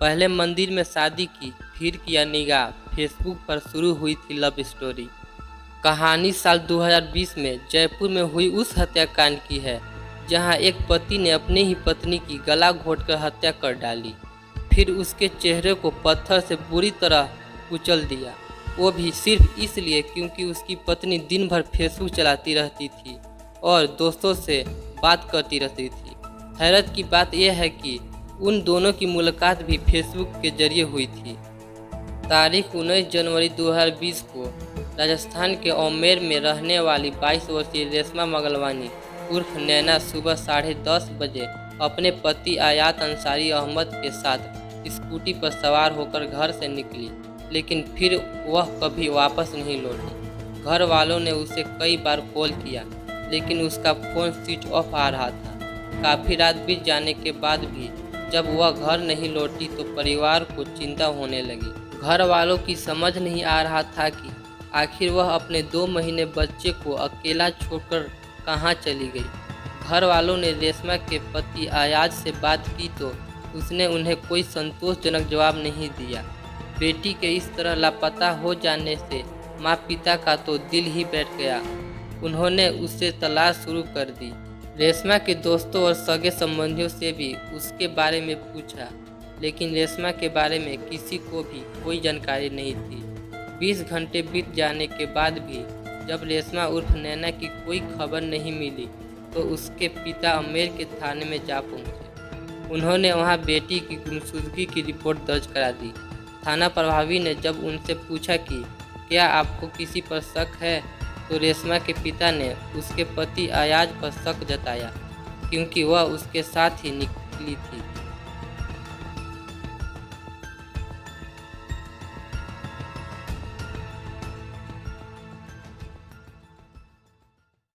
पहले मंदिर में शादी की, फिर किया निकाह। फेसबुक पर शुरू हुई थी लव स्टोरी। कहानी साल 2020 में जयपुर में हुई उस हत्याकांड की है, जहां एक पति ने अपनी ही पत्नी की गला घोंटकर हत्या कर डाली, फिर उसके चेहरे को पत्थर से बुरी तरह कुचल दिया, वो भी सिर्फ इसलिए क्योंकि उसकी पत्नी दिन भर फेसबुक चलाती रहती थी और दोस्तों से बात करती रहती थी। हैरत की बात यह है कि उन दोनों की मुलाकात भी फेसबुक के जरिए हुई थी। तारीख 19 जनवरी 2020 को राजस्थान के औमेर में रहने वाली 22 वर्षीय रेशमा मंगलवानी उर्फ नैना सुबह 10:30 बजे अपने पति आयात अंसारी अहमद के साथ स्कूटी पर सवार होकर घर से निकली, लेकिन फिर वह कभी वापस नहीं लौटी। घर वालों ने उसे कई बार कॉल किया, लेकिन उसका फ़ोन स्विच ऑफ आ रहा था। काफ़ी रात बीत जाने के बाद भी जब वह घर नहीं लौटी तो परिवार को चिंता होने लगी। घर वालों की समझ नहीं आ रहा था कि आखिर वह अपने 2 महीने बच्चे को अकेला छोड़कर कहाँ चली गई। घर वालों ने रेशमा के पति आयाज से बात की तो उसने उन्हें कोई संतोषजनक जवाब नहीं दिया। बेटी के इस तरह लापता हो जाने से माँ पिता का तो दिल ही बैठ गया। उन्होंने उससे तलाश शुरू कर दी। रेशमा के दोस्तों और सगे संबंधियों से भी उसके बारे में पूछा, लेकिन रेशमा के बारे में किसी को भी कोई जानकारी नहीं थी। 20 घंटे बीत जाने के बाद भी जब रेशमा उर्फ नैना की कोई खबर नहीं मिली तो उसके पिता अमेर के थाने में जा पहुंचे। उन्होंने वहां बेटी की गुमशुदगी की रिपोर्ट दर्ज करा दी। थाना प्रभारी ने जब उनसे पूछा कि क्या आपको किसी पर शक है, तो रेशमा के पिता ने उसके पति आयाज पर शक जताया, क्योंकि वह उसके साथ ही निकली थी।